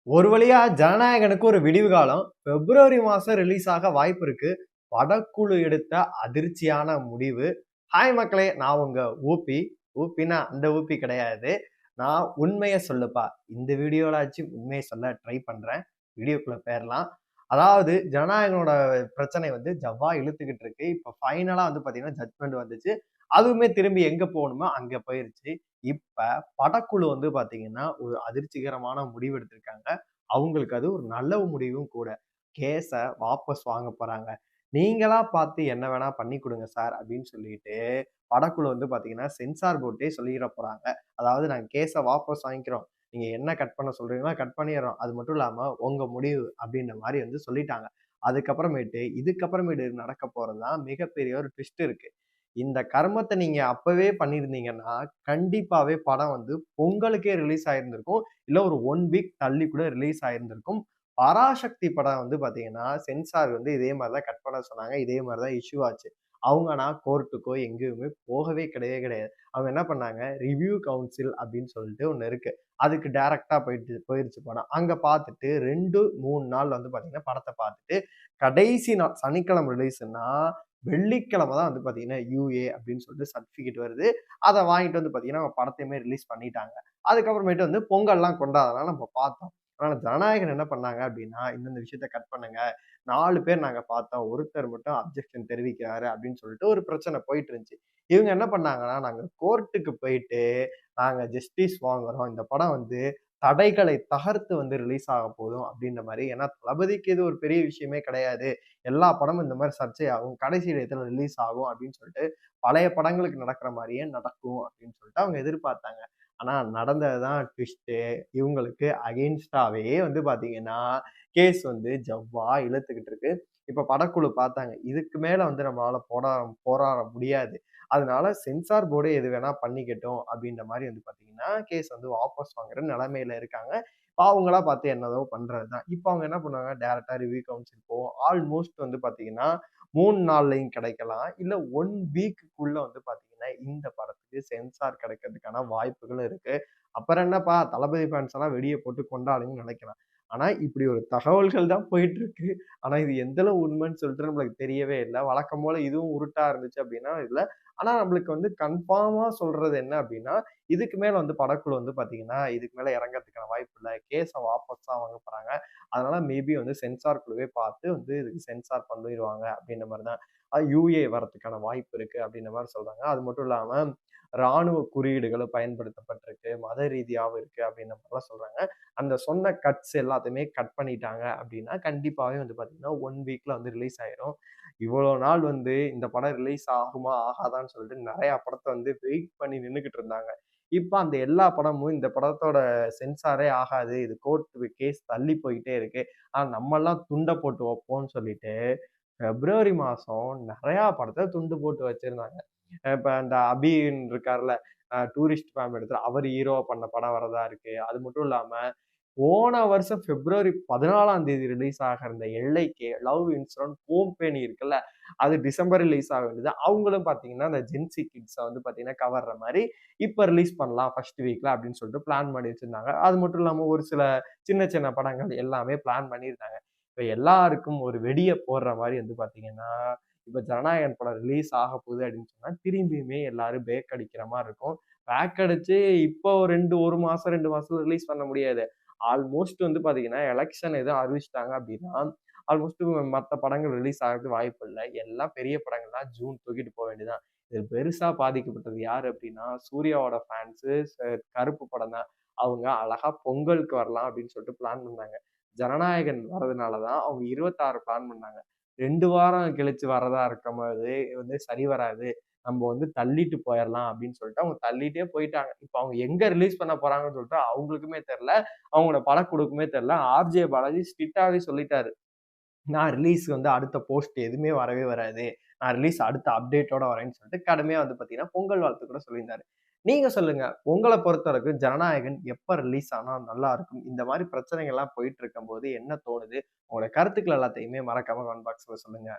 ஒரு வழியா ஜனநாயகனுக்கு ஒரு விடிவு காலம் பிப்ரவரி மாசம் ரிலீஸ் ஆக வாய்ப்பு இருக்கு. படக்குழு எடுத்த அதிர்ச்சியான முடிவு. ஹாய் மக்களே, நான் உங்க ஊபி. ஊபினா அந்த ஊபி கிடையாது. நான் உண்மைய சொல்லுப்பா. இந்த வீடியோலாச்சு உண்மையை சொல்ல ட்ரை பண்றேன். வீடியோக்குள்ள போயிரலாம். அதாவது ஜனநாயகனோட பிரச்சனை ஜவ்வா இழுத்துக்கிட்டு இருக்கு. இப்ப ஃபைனலா பாத்தீங்கன்னா ஜட்மெண்ட் வந்துச்சு. அதுவுமே திரும்பி எங்க போகணுமோ அங்க போயிருச்சு. இப்ப படக்குழு பாத்தீங்கன்னா ஒரு அதிர்ச்சிகரமான முடிவு எடுத்திருக்காங்க. அவங்களுக்கு அது ஒரு நல்ல முடிவும் கூட. கேஸ வாபஸ் வாங்க போறாங்க. நீங்களா பார்த்து என்ன வேணா பண்ணி குடுங்க சார் அப்படின்னு சொல்லிட்டு படக்குழு பாத்தீங்கன்னா சென்சார் போர்டே சொல்லிற போறாங்க. அதாவது நாங்க கேஸ வாபஸ் வாங்கிக்கிறோம். நீங்க என்ன கட் பண்ண சொல்றீங்களோ கட் பண்ணிடுறோம். அது மட்டும் இல்லாம உங்க முடிவு அப்படின்ற மாரி சொல்லிட்டாங்க. இதுக்கப்புறமேட்டு நடக்க போறது தான் மிகப்பெரிய ஒரு ட்விஸ்ட் இருக்கு. இந்த கர்மத்த நீங்க அப்பவே பண்ணியிருந்தீங்கன்னா, கண்டிப்பாவே படம் பொங்கலுக்கே ரிலீஸ் ஆயிருந்திருக்கும். இல்ல ஒரு 1 வீக் தள்ளி கூட ரிலீஸ் ஆயிருந்திருக்கும். பராசக்தி படம் பாத்தீங்கன்னா, சென்சார் இதே மாரி தான் கட் பண்ண சொன்னாங்க. இதே மாரி தான் இஷ்யூ ஆச்சு. அவங்க ஆனா கோர்ட்டுக்கோ எங்கேயுமே போகவே கிடையவே கிடையாது. அவங்க என்ன பண்ணாங்க, ரிவ்யூ கவுன்சில் அப்படின்னு சொல்லிட்டு ஒண்ணு இருக்கு. அதுக்கு டைரக்ட்டா போயிருச்சு படம். அங்க பார்த்துட்டு 2, 3 நாள் பாத்தீங்கன்னா, படத்த பார்த்துட்டு கடைசி நாள் சனிக்கிழமை ரிலீஸ்ன்னா, வெள்ளிக்கிழமை தான் பாத்தீங்கன்னா, யுஏ அப்படின்னு சொல்லிட்டு சர்டிபிகேட் வருது. அத வாங்கிட்டு பாத்தீங்கன்னா, படத்தையுமே ரிலீஸ் பண்ணிட்டாங்க. அதுக்கப்புறமேட்டு பொங்கல்லாம் கொண்டாடுறதுனால நம்ம பார்த்தோம். ஆனா ஜனநாயகன் என்ன பண்ணாங்க அப்படின்னா, இந்த விஷயத்த கட் பண்ணுங்க. 4 பேர் நாங்க பார்த்தோம். ஒருத்தர் மட்டும் அப்ஜெக்ஷன் தெரிவிக்கிறாரு அப்படின்னு சொல்லிட்டு ஒரு பிரச்சனை போயிட்டு இருந்துச்சு. இவங்க என்ன பண்ணாங்கன்னா, நாங்க கோர்ட்டுக்கு போயிட்டு நாங்க ஜஸ்டிஸ் வாங்குறோம். இந்த படம் தடைகளை தகர்த்து ரிலீஸ் ஆக போதும் அப்படின்ற மாரி. ஏன்னா தளபதிக்கு இது ஒரு பெரிய விஷயமே கிடையாது. எல்லா படமும் இந்த மாரி சர்ச்சையாகும். கடைசி நேரத்துல ரிலீஸ் ஆகும் அப்படின்னு சொல்லிட்டு பழைய படங்களுக்கு நடக்கிற மாரியே நடக்கும் அப்படின்னு சொல்லிட்டு அவங்க எதிர்பார்த்தாங்க. ஆனா நடந்தது தான் ட்விஸ்ட்டு. இவங்களுக்கு அகைன்ஸ்டாவே பாத்தீங்கன்னா, கேஸ் ஜவ்வா இழுத்துக்கிட்டு இருக்கு. இப்ப படக்குழு பார்த்தாங்க. இதுக்கு மேல நம்மளால போராட முடியாது. அதனால சென்சார் போர்டே எது வேணா பண்ணிக்கட்டும் அப்படின்ற மாரி பாத்தீங்கன்னா, கேஸ் வாபஸ் வாங்குற நிலைமையில இருக்காங்க. அவங்களா பார்த்து என்னதோ பண்றது தான். இப்ப அவங்க என்ன பண்ணுவாங்க, டைரக்ட்டா ரிவ்யூ கவுன்சில் போகும். ஆல்மோஸ்ட் பாத்தீங்கன்னா, 3 நாள்லயும் கிடைக்கலாம். இல்ல 1 வீக்குக்குள்ள பாத்தீங்கன்னா, இந்த படத்துக்கு சென்சார் கிடைக்கிறதுக்கான வாய்ப்புகளும் இருக்கு. அப்புறம் என்னப்பா தளபதி ஃபேன்ஸ் எல்லாம் வெடிய போட்டு கொண்டாடுங்கன்னு நினைக்கலாம். ஆனா இப்படி ஒரு தகவல்கள் தான் போயிட்டு இருக்கு. ஆனா இது எந்த அளவு உண்மைன்னு சொல்லிட்டு நம்மளுக்கு தெரியவே இல்ல. வழக்கம் போல இதுவும் உருட்டா இருந்துச்சு அப்படின்னா இல்ல. ஆனா நம்மளுக்கு கன்ஃபார்மா சொல்றது என்ன அப்படின்னா, இதுக்கு மேல படக்குழு பாத்தீங்கன்னா, இதுக்கு மேல இறங்கறதுக்கான வாய்ப்பு இல்ல. கேஸ வாபஸ் தான் வாங்க போறாங்க. அதனால மேபி சென்சார் குழுவே பார்த்து இதுக்கு சென்சார் பண்ணிருவாங்க அப்படின்ற மாரி தான். யுஏ வரதுக்கான வாய்ப்பு இருக்கு அப்படின்ற மாரி சொல்றாங்க. அது மட்டும் இல்லாம ராணுவ குறியீடுகளும் பயன்படுத்தப்பட்டிருக்கு. மத ரீதியாவும் இருக்கு அப்படின்ற மாரிலாம் சொல்றாங்க. அந்த சொன்ன கட்ஸ் எல்லாத்தையுமே கட் பண்ணிட்டாங்க அப்படின்னா, கண்டிப்பாவே பாத்தீங்கன்னா, 1 வீக்ல ரிலீஸ் ஆயிரும். இவ்வளோ நாள் இந்த படம் ரிலீஸ் ஆகுமா? ஆகாதான்னு சொல்லிட்டு நெறைய படத்த வெயிட் பண்ணி நின்னுகிட்டு இருந்தாங்க. இப்ப அந்த எல்லா படமும் இந்த படத்தோட சென்சாரே ஆகாது. இது கோர்ட் கேஸ் தள்ளி போயிட்டே இருக்கு. ஆனா நம்மல்லாம் துண்ட போட்டு வைப்போம்ன்னு சொல்லிட்டு, பிப்ரவரி மாசம் நெறையா படத்த துண்டு போட்டு வச்சிருந்தாங்க. இப்ப அந்த அபின்னு இருக்கார்ல, டூரிஸ்ட் ஃபேமிலி எடுத்து அவர் ஹீரோவா பண்ண படம் வரதா இருக்கு. அது மட்டும் இல்லாம போன வருஷம் பிப்ரவரி 14ஆம் தேதி ரிலீஸ் ஆக இருந்த எல்ஐகே லவ் இன்சிடென்ட் கோம்பேனி இருக்குல்ல, அது டிசம்பர் ரிலீஸ் ஆக வேண்டியது. அவங்களும் பார்த்தீங்கன்னா, அந்த ஜென்சி கிட்ஸ பார்த்தீங்கன்னா கவர்ற மாரி இப்ப ரிலீஸ் பண்ணலாம் ஃபர்ஸ்ட் வீக்ல அப்படின்னு சொல்லிட்டு பிளான் பண்ணி வச்சிருந்தாங்க. அது மட்டும் இல்லாம ஒரு சில சின்ன சின்ன படங்கள் எல்லாமே பிளான் பண்ணியிருந்தாங்க. இப்ப எல்லாருக்கும் ஒரு வெடிய போடுற மாரி பார்த்தீங்கன்னா, இப்ப ஜனநாயகன் படம் ரிலீஸ் ஆக போகுது அப்படின்னு சொன்னா, திரும்பியுமே எல்லாரும் பேக் அடிக்கிற மாரி இருக்கும். பேக் அடிச்சு இப்போ 1 மாசம் 2 மாசத்துல ரிலீஸ் பண்ண முடியாது. ஆல்மோஸ்ட் பார்த்தீங்கன்னா, எலக்ஷன் எதுவும் அறிவிச்சுட்டாங்க அப்படின்னா, ஆல்மோஸ்ட் மத்த படங்கள் ரிலீஸ் ஆகறதுக்கு வாய்ப்பு இல்ல. எல்லாம் பெரிய படங்கள் தான் ஜூன் தூக்கிட்டு போ வேண்டியதுதான். இது பெருசா பாதிக்கப்பட்டது யாரு அப்படின்னா, சூர்யாவோட ஃபேன்ஸு கருப்பு படம் தான். அவங்க அழகா பொங்கலுக்கு வரலாம் அப்படின்னு சொல்லிட்டு பிளான் பண்ணாங்க. ஜனநாயகன் வரதுனால தான் அவங்க 26 பிளான் பண்ணாங்க. 2 வாரம் கழிச்சு வரதா இருக்கும்போது சரி வராது. நம்ம தள்ளிட்டு போயிரலாம் அப்படின்னு சொல்லிட்டு அவங்க தள்ளிட்டே போயிட்டாங்க. இப்ப அவங்க எங்க ரிலீஸ் பண்ண போறாங்கன்னு சொல்லிட்டு அவங்களுக்குமே தெரியல. அவங்களோட படக்குழுக்குமே தெரியல. ஆர்ஜே பாலாஜி ஸ்ட்ரிக்ட்டாவே சொல்லிட்டாரு. நான் ரிலீஸ் அடுத்த போஸ்ட் எதுவுமே வரவே வராது. நான் ரிலீஸ் அடுத்த அப்டேட்டோட வரேன்னு சொல்லிட்டு கடுமையா பார்த்தீங்கன்னா, பொங்கல் வாழ்த்து கூட சொல்லியிருந்தாரு. நீங்க சொல்லுங்க. உங்கள பொறுத்தவரைக்கும் ஜனநாயகன் எப்ப ரிலீஸ் ஆனா நல்லா இருக்கும்? இந்த மாரி பிரச்சனைகள்லாம் போயிட்டு இருக்கும்போது என்ன தோணுது? உங்களோட கருத்துக்கள் எல்லாத்தையுமே மறக்காம கமெண்ட் பாக்ஸ்ல சொல்லுங்க.